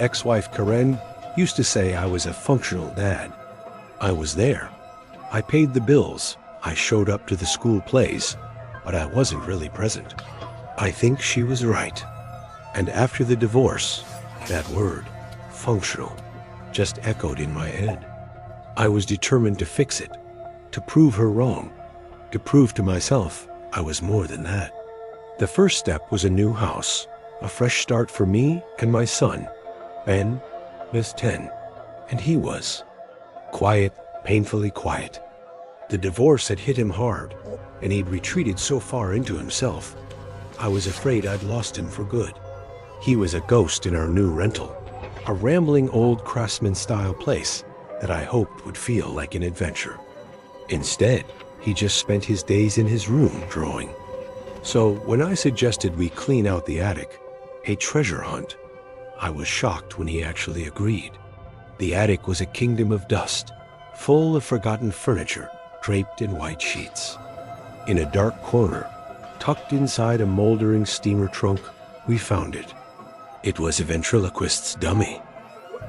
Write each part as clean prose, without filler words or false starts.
ex-wife Karen used to say I was a functional dad. I was there. I paid the bills. I showed up to the school plays, but I wasn't really present. I think she was right. And after the divorce, that word, functional, just echoed in my head. I was determined to fix it, to prove her wrong, to prove to myself I was more than that. The first step was a new house, a fresh start for me and my son. Ben was 10, and he was quiet, painfully quiet. The divorce had hit him hard, and he'd retreated so far into himself, I was afraid I'd lost him for good. He was a ghost in our new rental, a rambling old craftsman-style place that I hoped would feel like an adventure. Instead, he just spent his days in his room drawing. So when I suggested we clean out the attic, a treasure hunt, I was shocked when he actually agreed. The attic was a kingdom of dust, full of forgotten furniture draped in white sheets. In a dark corner, tucked inside a moldering steamer trunk, we found it. It was a ventriloquist's dummy.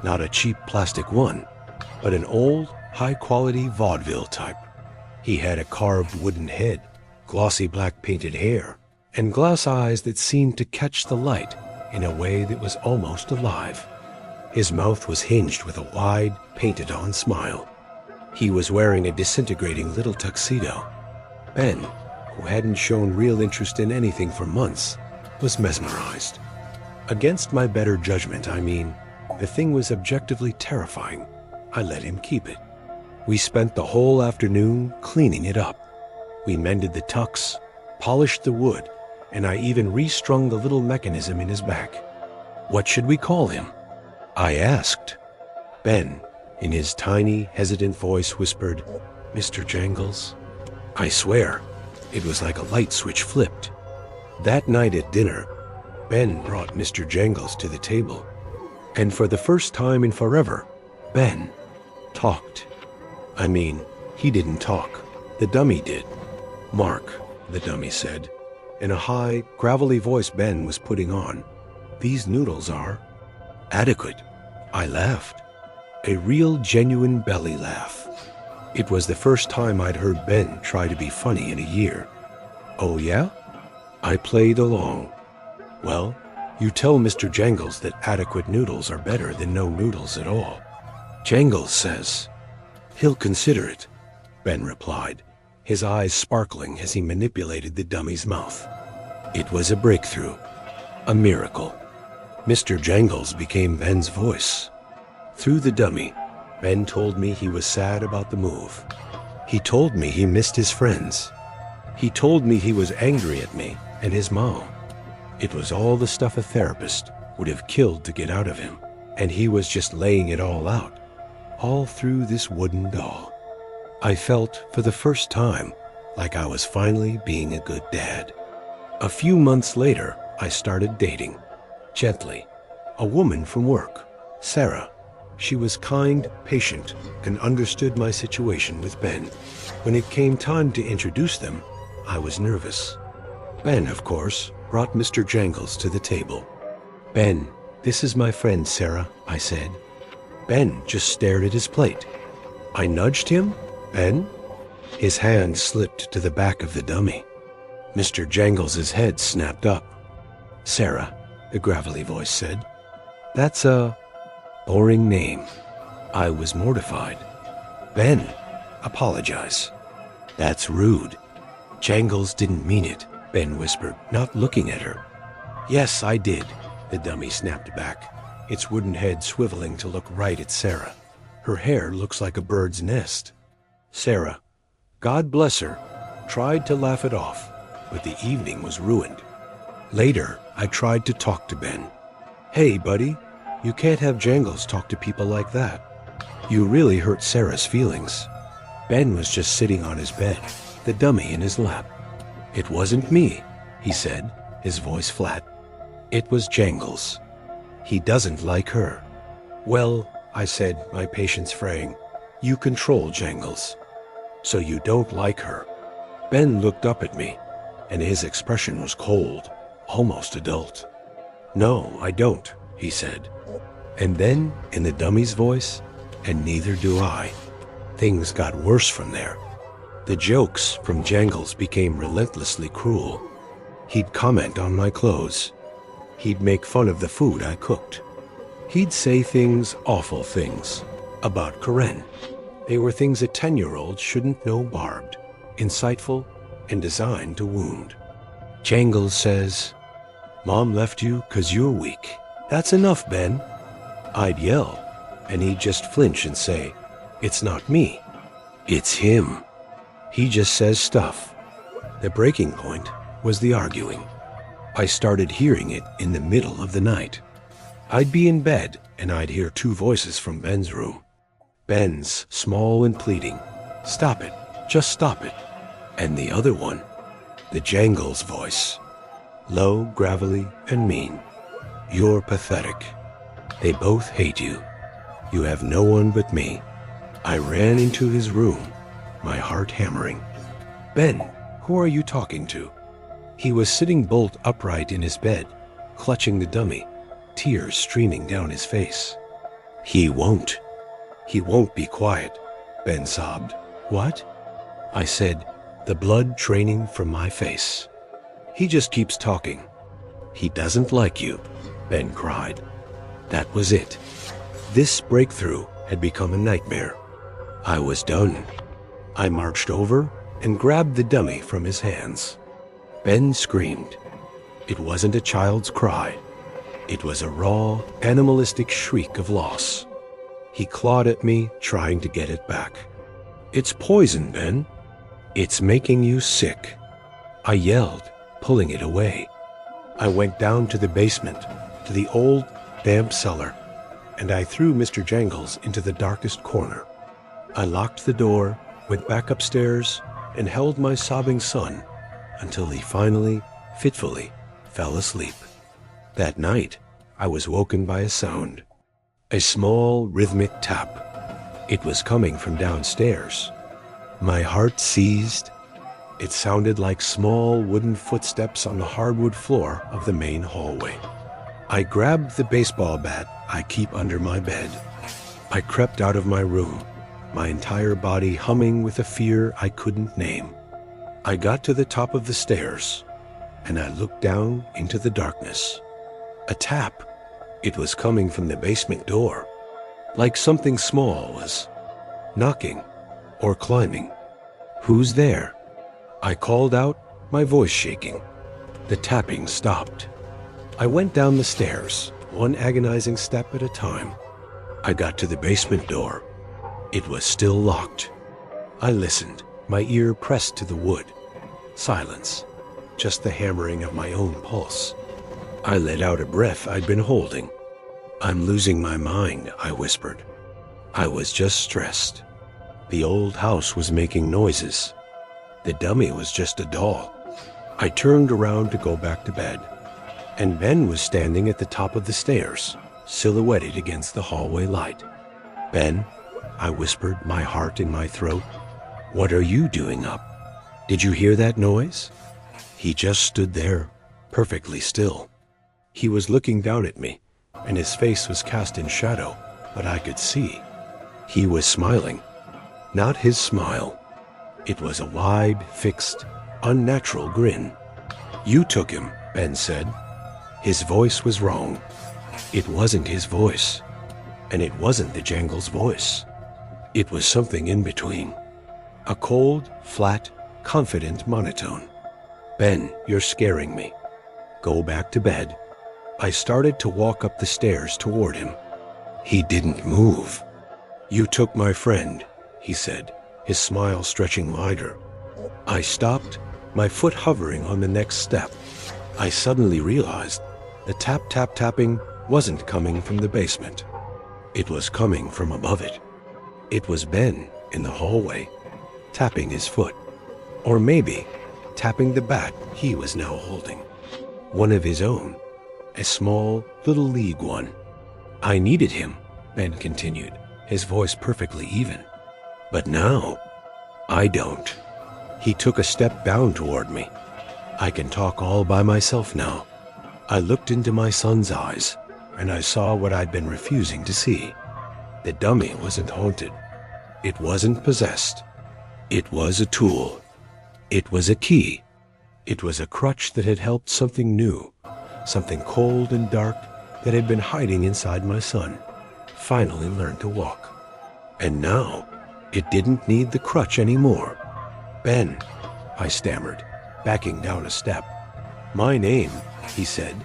Not a cheap plastic one, but an old, high-quality vaudeville type. He had a carved wooden head, glossy black painted hair, and glass eyes that seemed to catch the light in a way that was almost alive. His mouth was hinged with a wide, painted-on smile. He was wearing a disintegrating little tuxedo. Ben, who hadn't shown real interest in anything for months, was mesmerized. Against my better judgment, I mean, the thing was objectively terrifying. I let him keep it. We spent the whole afternoon cleaning it up. We mended the tux, polished the wood, and I even restrung the little mechanism in his back. What should we call him? I asked. Ben, in his tiny, hesitant voice, whispered, "Mr. Jangles." I swear, it was like a light switch flipped. That night at dinner, Ben brought Mr. Jangles to the table. And for the first time in forever, Ben talked. I mean, he didn't talk. The dummy did. "Mark," the dummy said, in a high, gravelly voice Ben was putting on, "these noodles are adequate." I laughed. A real, genuine belly laugh. It was the first time I'd heard Ben try to be funny in a year. "Oh yeah?" I played along. "Well, you tell Mr. Jangles that adequate noodles are better than no noodles at all. Jangles says he'll consider it," Ben replied, his eyes sparkling as he manipulated the dummy's mouth. It was a breakthrough, a miracle. Mr. Jangles became Ben's voice. Through the dummy, Ben told me he was sad about the move. He told me he missed his friends. He told me he was angry at me and his mom. It was all the stuff a therapist would have killed to get out of him, and he was just laying it all out, all through this wooden doll. I felt, for the first time, like I was finally being a good dad. A few months later, I started dating, gently, a woman from work, Sarah. She was kind, patient, and understood my situation with Ben. When it came time to introduce them, I was nervous. Ben, of course, brought Mr. Jangles to the table. "Ben, this is my friend Sarah," I said. Ben just stared at his plate. I nudged him. "Ben?" His hand slipped to the back of the dummy. Mr. Jangles's head snapped up. "Sarah," the gravelly voice said. "That's a boring name." I was mortified. "Ben, apologize." "That's rude." "Jangles didn't mean it," Ben whispered, not looking at her. "Yes, I did," the dummy snapped back, its wooden head swiveling to look right at Sarah. Her hair looks like a bird's nest. Sarah, God bless her, tried to laugh it off, but the evening was ruined. Later, I tried to talk to Ben. "Hey, buddy, you can't have Jangles talk to people like that. You really hurt Sarah's feelings." Ben was just sitting on his bed, the dummy in his lap. "It wasn't me," he said, his voice flat. "It was Jangles. He doesn't like her." "Well," I said, my patience fraying, "you control Jangles. So you don't like her." Ben looked up at me, and his expression was cold, almost adult. "No, I don't," he said. And then, in the dummy's voice, and neither do I, things got worse from there. The jokes from Jangles became relentlessly cruel. He'd comment on my clothes. He'd make fun of the food I cooked. He'd say things, awful things, about Karen. They were things a 10-year-old shouldn't know, barbed, insightful, and designed to wound. Jangles says, "Mom left you 'cause you're weak. That's enough, Ben." I'd yell, and he'd just flinch and say, "It's not me. It's him." He just says stuff. The breaking point was the arguing. I started hearing it in the middle of the night. I'd be in bed, and I'd hear two voices from Ben's room. Ben's, small and pleading, "Stop it, just stop it." And the other one, the Jangles voice, low, gravelly, and mean. "You're pathetic. They both hate you. You have no one but me." I ran into his room, my heart hammering. "Ben, who are you talking to?" He was sitting bolt upright in his bed, clutching the dummy, tears streaming down his face. He won't be quiet," Ben sobbed. "What?" I said, the blood draining from my face. "He just keeps talking. He doesn't like you," Ben cried. That was it. This breakthrough had become a nightmare. I was done. I marched over and grabbed the dummy from his hands. Ben screamed. It wasn't a child's cry. It was a raw, animalistic shriek of loss. He clawed at me, trying to get it back. "It's poison, Ben. It's making you sick." I yelled, pulling it away. I went down to the basement, to the old, damp cellar, and I threw Mr. Jangles into the darkest corner. I locked the door, went back upstairs, and held my sobbing son until he finally, fitfully, fell asleep. That night, I was woken by a sound. A small, rhythmic tap. It was coming from downstairs. My heart seized. It sounded like small wooden footsteps on the hardwood floor of the main hallway. I grabbed the baseball bat I keep under my bed. I crept out of my room, my entire body humming with a fear I couldn't name. I got to the top of the stairs, and I looked down into the darkness. A tap. It was coming from the basement door, like something small was knocking or climbing. "Who's there?" I called out, my voice shaking. The tapping stopped. I went down the stairs, one agonizing step at a time. I got to the basement door. It was still locked. I listened, my ear pressed to the wood. Silence, just the hammering of my own pulse. I let out a breath I'd been holding. "I'm losing my mind," I whispered. I was just stressed. The old house was making noises. The dummy was just a doll. I turned around to go back to bed, and Ben was standing at the top of the stairs, silhouetted against the hallway light. "Ben," I whispered, my heart in my throat, "what are you doing up? Did you hear that noise?" He just stood there, perfectly still. He was looking down at me, and his face was cast in shadow, but I could see. He was smiling. Not his smile. It was a wide, fixed, unnatural grin. "You took him," Ben said. His voice was wrong. It wasn't his voice, and it wasn't the Jangles' voice. It was something in between. A cold, flat, confident monotone. "Ben, you're scaring me. Go back to bed." I started to walk up the stairs toward him. He didn't move. "You took my friend," he said, his smile stretching wider. I stopped, my foot hovering on the next step. I suddenly realized the tapping wasn't coming from the basement. It was coming from above it. It was Ben in the hallway, tapping his foot. Or maybe tapping the bat he was now holding. One of his own. A small, little league one. "I needed him," Ben continued, his voice perfectly even. "But now, I don't." He took a step down toward me. "I can talk all by myself now." I looked into my son's eyes, and I saw what I'd been refusing to see. The dummy wasn't haunted. It wasn't possessed. It was a tool. It was a key. It was a crutch that had helped something new, something cold and dark that had been hiding inside my son, finally learn to walk. And now, it didn't need the crutch anymore. "Ben," I stammered, backing down a step. "My name," he said,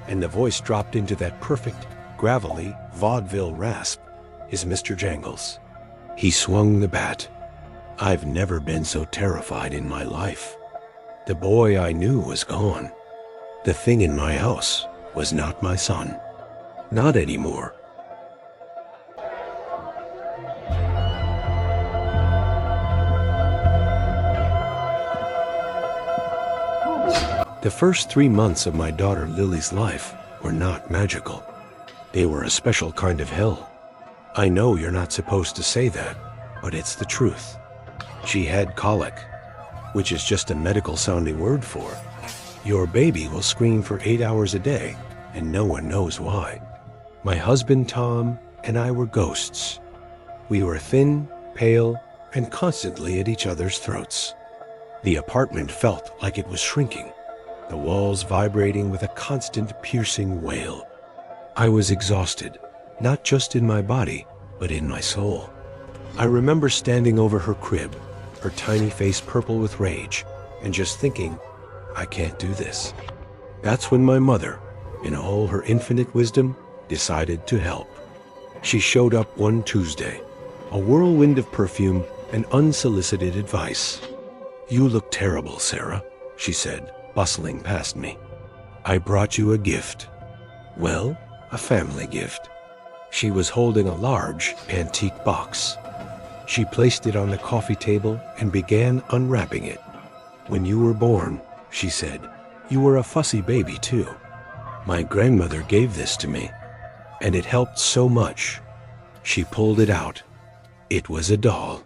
and the voice dropped into that perfect, gravelly vaudeville rasp, "is Mr. Jangles." He swung the bat. I've never been so terrified in my life. The boy I knew was gone. The thing in my house was not my son. Not anymore. The first 3 months of my daughter Lily's life were not magical. They were a special kind of hell. I know you're not supposed to say that, but it's the truth. She had colic, which is just a medical-sounding word for your baby will scream for 8 hours a day, and no one knows why. My husband Tom and I were ghosts. We were thin, pale, and constantly at each other's throats. The apartment felt like it was shrinking, the walls vibrating with a constant piercing wail. I was exhausted, not just in my body, but in my soul. I remember standing over her crib, her tiny face purple with rage, and just thinking, I can't do this. That's when my mother, in all her infinite wisdom, decided to help. She showed up one Tuesday, a whirlwind of perfume and unsolicited advice. "You look terrible, Sarah," she said, bustling past me. "I brought you a gift." Well, a family gift. She was holding a large, antique box. She placed it on the coffee table and began unwrapping it. "When you were born," she said, "you were a fussy baby too. My grandmother gave this to me, and it helped so much." She pulled it out. It was a doll.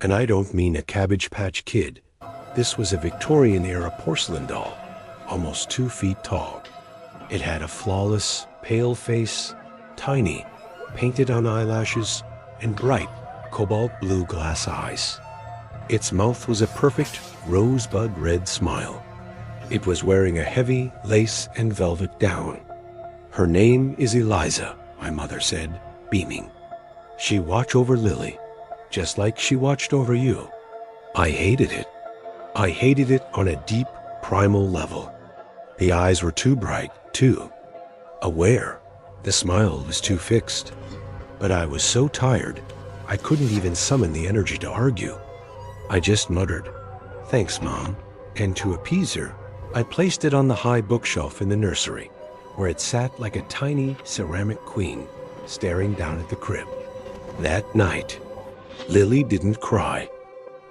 And I don't mean a Cabbage Patch Kid. This was a Victorian-era porcelain doll, almost 2 feet tall. It had a flawless, pale face, tiny, painted-on eyelashes, and bright, cobalt blue glass eyes. Its mouth was a perfect rosebud red smile. It was wearing a heavy lace and velvet gown. "Her name is Eliza," my mother said, beaming. "She watch over Lily, just like she watched over you." I hated it. I hated it on a deep, primal level. The eyes were too bright, too aware. The smile was too fixed. But I was so tired, I couldn't even summon the energy to argue. I just muttered, "Thanks, Mom," and to appease her, I placed it on the high bookshelf in the nursery, where it sat like a tiny ceramic queen, staring down at the crib. That night, Lily didn't cry.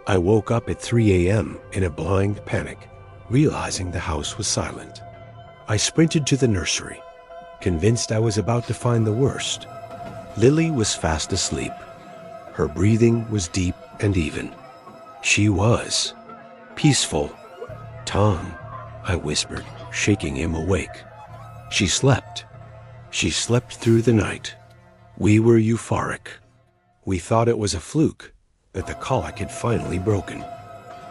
I woke up at 3 a.m. in a blind panic, realizing the house was silent. I sprinted to the nursery, convinced I was about to find the worst. Lily was fast asleep. Her breathing was deep and even. She was peaceful. "Tom," I whispered, shaking him awake. She slept. She slept through the night. We were euphoric. We thought it was a fluke, that the colic had finally broken.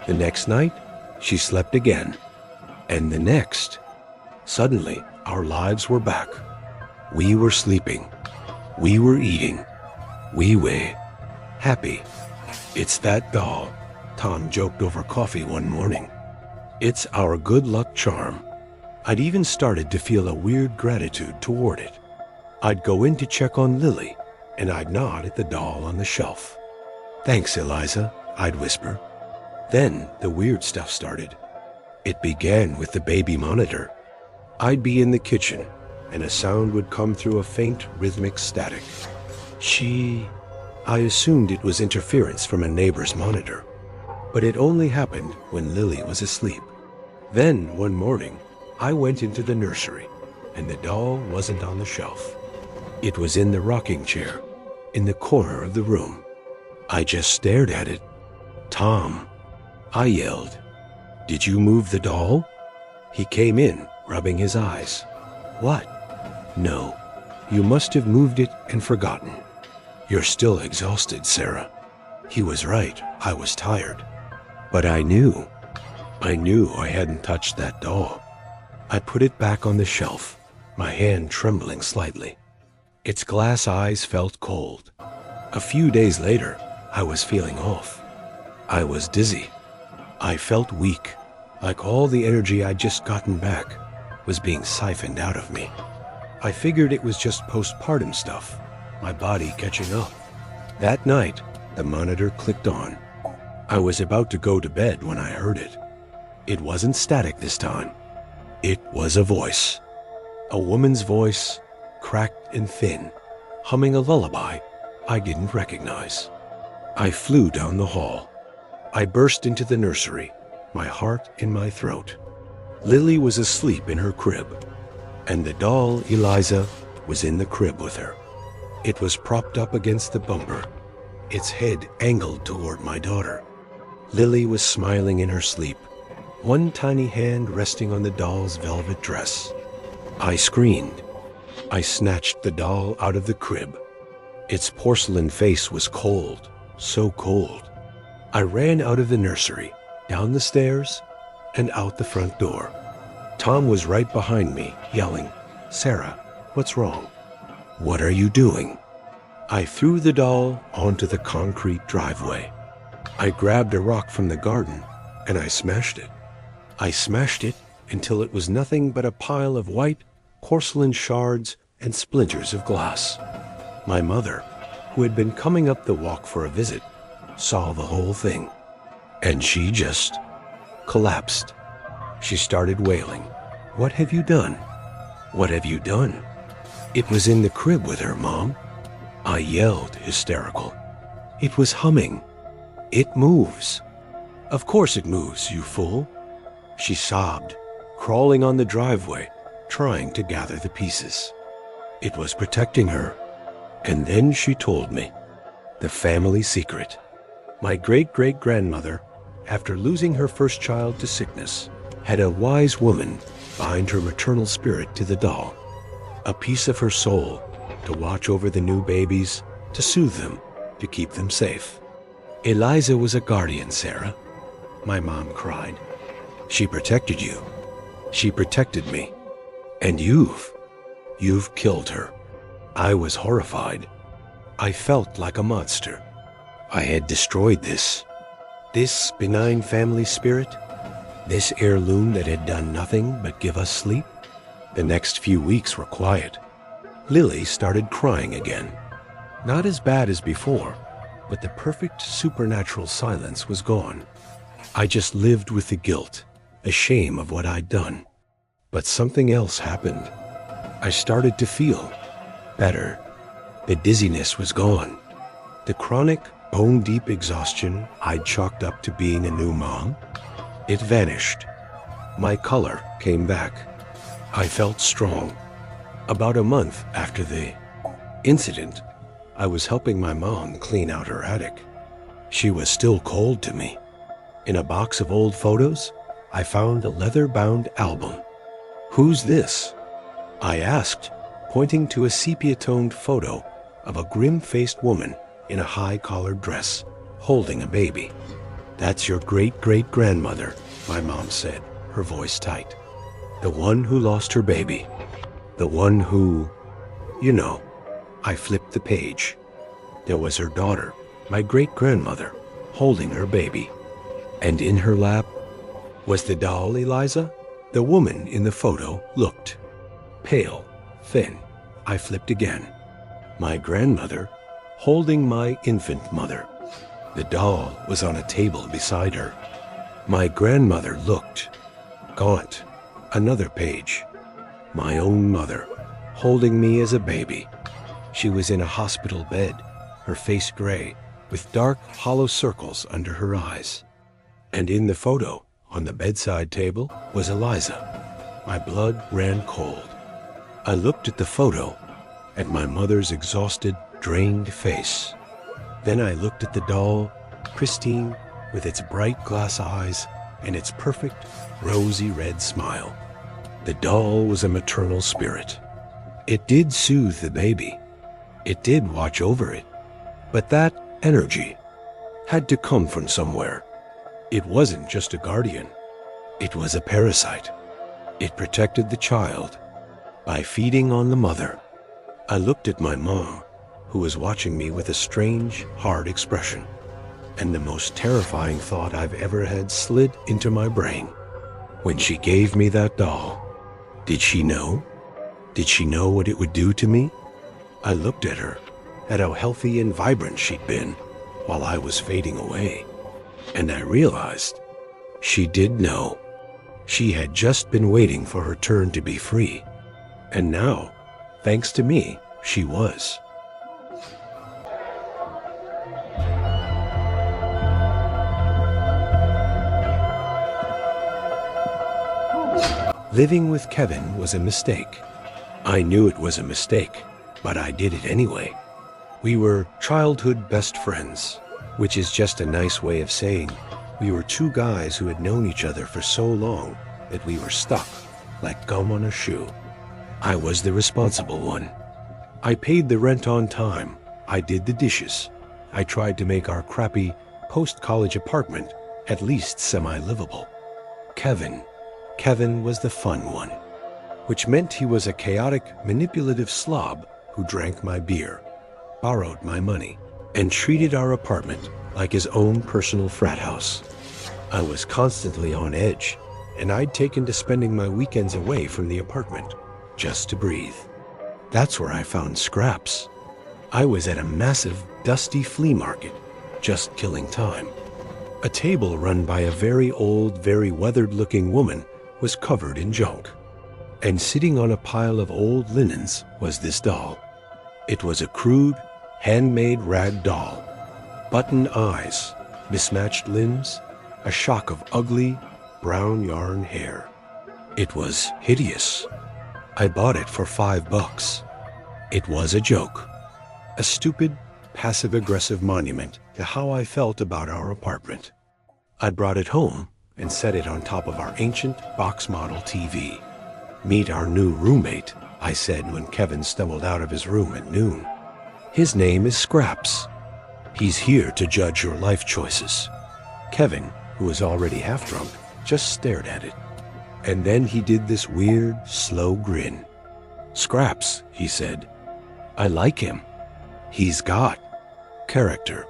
The next night, she slept again. And the next. Suddenly, our lives were back. We were sleeping. We were eating. We were happy. "It's that doll," Tom joked over coffee one morning. "It's our good luck charm." I'd even started to feel a weird gratitude toward it. I'd go in to check on Lily, and I'd nod at the doll on the shelf. "Thanks, Eliza," I'd whisper. Then the weird stuff started. It began with the baby monitor. I'd be in the kitchen, and a sound would come through a faint rhythmic static. I assumed it was interference from a neighbor's monitor, but it only happened when Lily was asleep. Then, one morning, I went into the nursery, and the doll wasn't on the shelf. It was in the rocking chair, in the corner of the room. I just stared at it. "Tom," I yelled, "did you move the doll?" He came in, rubbing his eyes. "What?" "No, You must have moved it and forgotten. You're still exhausted, Sarah. He was right. I was tired. But I knew I hadn't touched that doll. I put it back on the shelf, my hand trembling slightly. Its glass eyes felt cold. A few days later, I was feeling off. I was dizzy. I felt weak, like all the energy I'd just gotten back was being siphoned out of me. I figured it was just postpartum stuff, my body catching up. That night, the monitor clicked on. I was about to go to bed when I heard it. It wasn't static this time. It was a voice. A woman's voice, cracked and thin, humming a lullaby I didn't recognize. I flew down the hall. I burst into the nursery, my heart in my throat. Lily was asleep in her crib, and the doll, Eliza, was in the crib with her. It was propped up against the bumper, its head angled toward my daughter. Lily was smiling in her sleep, one tiny hand resting on the doll's velvet dress. I screamed. I snatched the doll out of the crib. Its porcelain face was cold, so cold. I ran out of the nursery, down the stairs, and out the front door. Tom was right behind me, yelling, "Sarah, what's wrong? What are you doing?" I threw the doll onto the concrete driveway. I grabbed a rock from the garden, and I smashed it. I smashed it until it was nothing but a pile of white porcelain shards and splinters of glass. My mother, who had been coming up the walk for a visit, saw the whole thing, and she just collapsed. She started wailing, "What have you done? What have you done?" "It was in the crib with her, Mom." I yelled, hysterical. "It was humming. It moves." "Of course it moves, you fool." She sobbed, crawling on the driveway, trying to gather the pieces. It was protecting her. And then she told me the family secret. My great-great-grandmother, after losing her first child to sickness, had a wise woman bind her maternal spirit to the doll, a piece of her soul to watch over the new babies, to soothe them, to keep them safe. "Eliza was a guardian, Sarah," my mom cried. "She protected you. She protected me. And you've killed her." I was horrified. I felt like a monster. I had destroyed this benign family spirit, this heirloom that had done nothing but give us sleep. The next few weeks were quiet. Lily started crying again. Not as bad as before, but the perfect supernatural silence was gone. I just lived with the guilt, the shame of what I'd done. But something else happened. I started to feel better. The dizziness was gone. The chronic, bone-deep exhaustion I'd chalked up to being a new mom, it vanished. My color came back. I felt strong. About a month after the incident, I was helping my mom clean out her attic. She was still cold to me. In a box of old photos, I found a leather-bound album. "Who's this?" I asked, pointing to a sepia-toned photo of a grim-faced woman in a high-collared dress, holding a baby. "That's your great-great-grandmother," my mom said, her voice tight. "The one who lost her baby. The one who, you know." I flipped the page. There was her daughter, my great-grandmother, holding her baby. And in her lap was the doll Eliza. The woman in the photo looked pale, thin. I flipped again. My grandmother, holding my infant mother. The doll was on a table beside her. My grandmother looked gaunt. Another page. My own mother, holding me as a baby. She was in a hospital bed, her face gray, with dark, hollow circles under her eyes. And in the photo, on the bedside table, was Eliza. My blood ran cold. I looked at the photo, at my mother's exhausted, drained face. Then I looked at the doll, pristine, with its bright glass eyes and its perfect, rosy red smile. The doll was a maternal spirit. It did soothe the baby. It did watch over it. But that energy had to come from somewhere. It wasn't just a guardian. It was a parasite. It protected the child by feeding on the mother. I looked at my mom, who was watching me with a strange, hard expression, and the most terrifying thought I've ever had slid into my brain. When she gave me that doll, did she know? Did she know what it would do to me? I looked at her, at how healthy and vibrant she'd been while I was fading away, and I realized she did know. She had just been waiting for her turn to be free, and now, thanks to me, she was. Living with Kevin was a mistake. I knew it was a mistake, but I did it anyway. We were childhood best friends, which is just a nice way of saying we were two guys who had known each other for so long that we were stuck like gum on a shoe. I was the responsible one. I paid the rent on time. I did the dishes. I tried to make our crappy post-college apartment at least semi-livable. Kevin was the fun one, which meant he was a chaotic, manipulative slob who drank my beer, borrowed my money, and treated our apartment like his own personal frat house. I was constantly on edge, and I'd taken to spending my weekends away from the apartment just to breathe. That's where I found Scraps. I was at a massive, dusty flea market, just killing time. A table run by a very old, very weathered-looking woman was covered in junk, and sitting on a pile of old linens was this doll. It was a crude, handmade rag doll. Button eyes, mismatched limbs, a shock of ugly, brown yarn hair. It was hideous. I bought it for $5. It was a joke. A stupid, passive-aggressive monument to how I felt about our apartment. I brought it home and set it on top of our ancient box model TV. "Meet our new roommate," I said when Kevin stumbled out of his room at noon. "His name is Scraps. He's here to judge your life choices." Kevin, who was already half drunk, just stared at it. And then he did this weird, slow grin. "Scraps," he said. "I like him. He's got character."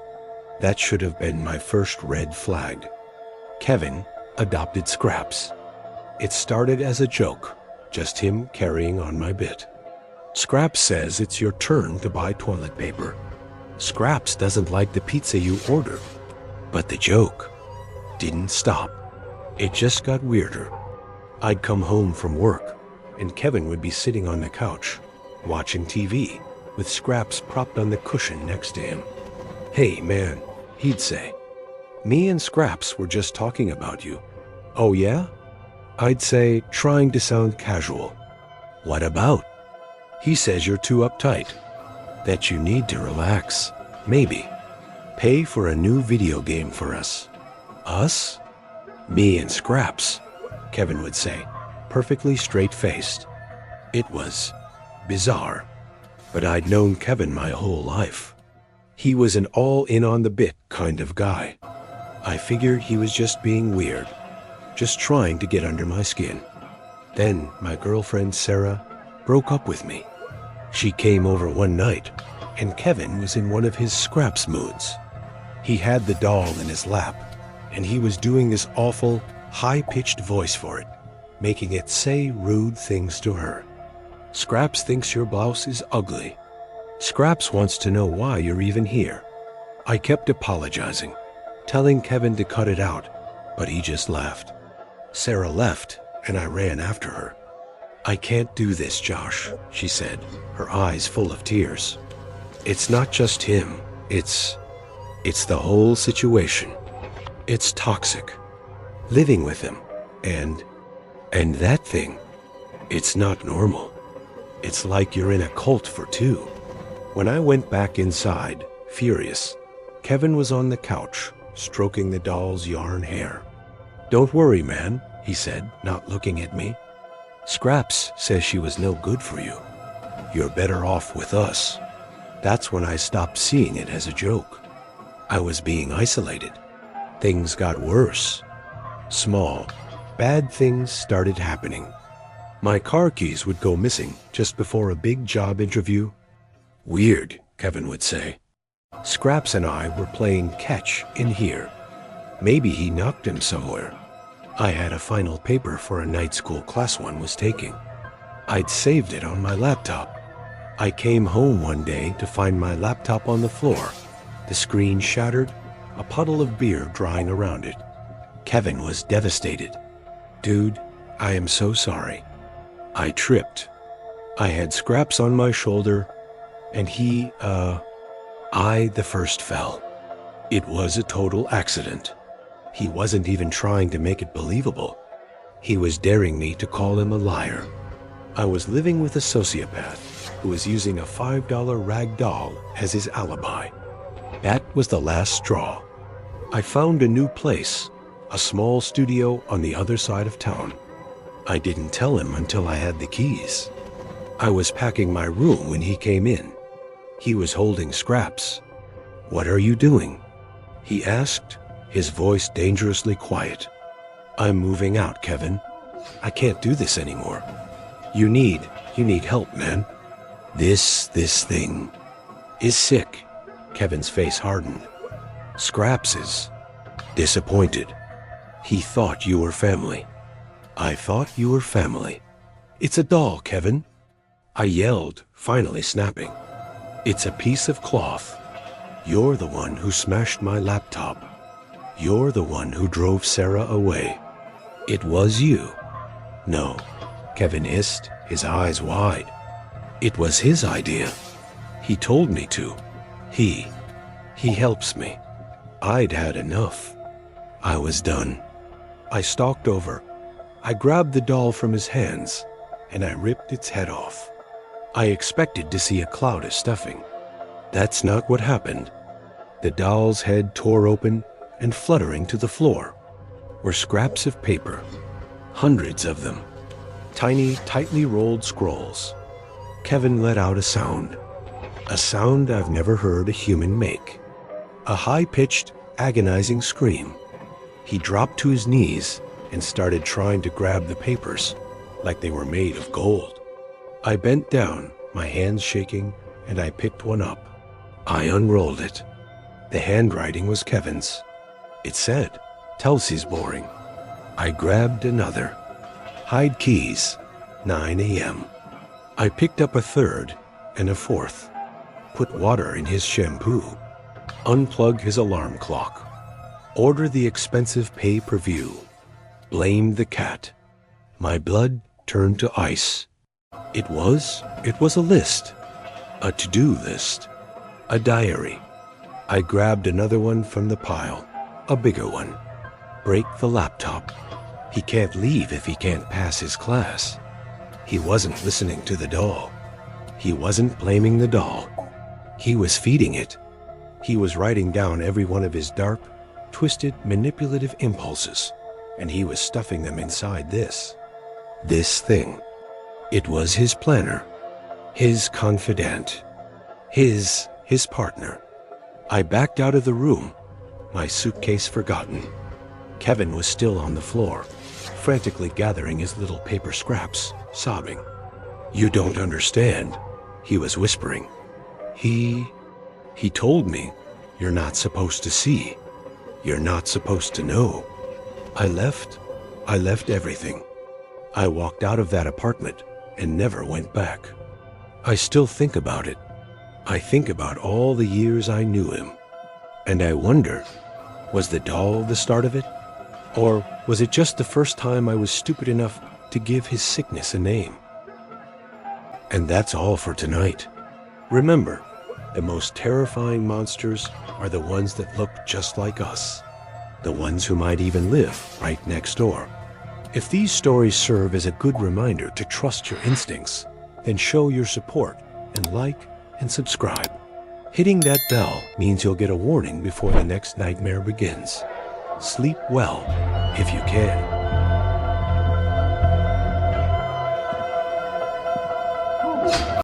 That should have been my first red flag. Kevin adopted Scraps. It started as a joke, just him carrying on my bit. Scraps says it's your turn to buy toilet paper. Scraps doesn't like the pizza you ordered. But the joke didn't stop. It just got weirder. I'd come home from work, and Kevin would be sitting on the couch, watching TV, with Scraps propped on the cushion next to him. "Hey, man," he'd say. "Me and Scraps were just talking about you." "Oh, yeah?" I'd say, trying to sound casual. "What about?" "He says you're too uptight, that you need to relax. Maybe pay for a new video game for us." "Us?" "Me and Scraps," Kevin would say, perfectly straight-faced. It was bizarre, but I'd known Kevin my whole life. He was an all-in-on-the-bit kind of guy. I figured he was just being weird, just trying to get under my skin. Then my girlfriend Sarah broke up with me. She came over one night, and Kevin was in one of his Scraps moods. He had the doll in his lap, and he was doing this awful, high-pitched voice for it, making it say rude things to her. "Scraps thinks your blouse is ugly. Scraps wants to know why you're even here." I kept apologizing, telling Kevin to cut it out, but he just laughed. Sarah left, and I ran after her. "I can't do this, Josh," she said, her eyes full of tears. "It's not just him. It's the whole situation. It's toxic. Living with him, and that thing, it's not normal. It's like you're in a cult for two." When I went back inside, furious, Kevin was on the couch, stroking the doll's yarn hair. "Don't worry, man," he said, not looking at me. "Scraps says she was no good for you. You're better off with us. That's when I stopped seeing it as a joke. I was being isolated. Things got worse. Small, bad things started happening. My car keys would go missing just before a big job interview. Weird, Kevin would say. Scraps and I were playing catch in here. Maybe he knocked him somewhere. I had a final paper for a night school class one was taking. I'd saved it on my laptop. I came home one day to find my laptop on the floor, the screen shattered, a puddle of beer drying around it. Kevin was devastated. Dude, I am so sorry. I tripped. I had Scraps on my shoulder, and I the first fell. It was a total accident. He wasn't even trying to make it believable. He was daring me to call him a liar. I was living with a sociopath who was using a $5 rag doll as his alibi. That was the last straw. I found a new place, a small studio on the other side of town. I didn't tell him until I had the keys. I was packing my room when he came in. He was holding Scraps. "What are you doing?" he asked, his voice dangerously quiet. "I'm moving out, Kevin. I can't do this anymore. You need help, man. This thing is sick." Kevin's face hardened. "Scraps is disappointed. He thought you were family." "I thought you were family. It's a doll, Kevin." I yelled, finally snapping. "It's a piece of cloth. You're the one who smashed my laptop. You're the one who drove Sarah away. It was you." "No," Kevin hissed, his eyes wide. "It was his idea. He told me to. He helps me." I'd had enough. I was done. I stalked over. I grabbed the doll from his hands, and I ripped its head off. I expected to see a cloud of stuffing. That's not what happened. The doll's head tore open, and fluttering to the floor were scraps of paper, hundreds of them, tiny, tightly rolled scrolls. Kevin let out a sound I've never heard a human make. A high-pitched, agonizing scream. He dropped to his knees and started trying to grab the papers like they were made of gold. I bent down, my hands shaking, and I picked one up. I unrolled it. The handwriting was Kevin's. It said, "Telsey's boring." I grabbed another. "Hide keys, 9 a.m. I picked up a third and a fourth. Put water in his shampoo. Unplug his alarm clock. Order the expensive pay-per-view. Blamed the cat. My blood turned to ice. It was a list. A to-do list. A diary. I grabbed another one from the pile. A bigger one. Break the laptop. He can't leave if he can't pass his class. He wasn't listening to the doll. He wasn't blaming the doll. He was feeding it. He was writing down every one of his dark, twisted, manipulative impulses, and he was stuffing them inside this thing. It was his planner, his confidant, his partner. I backed out of the room, my suitcase forgotten. Kevin was still on the floor, frantically gathering his little paper scraps, sobbing. "You don't understand," he was whispering. He told me, "You're not supposed to see. You're not supposed to know." I left everything. I walked out of that apartment and never went back. I still think about it. I think about all the years I knew him. And I wonder, was the doll the start of it? Or was it just the first time I was stupid enough to give his sickness a name? And that's all for tonight. Remember, the most terrifying monsters are the ones that look just like us. The ones who might even live right next door. If these stories serve as a good reminder to trust your instincts, then show your support and like and subscribe. Hitting that bell means you'll get a warning before the next nightmare begins. Sleep well if you can.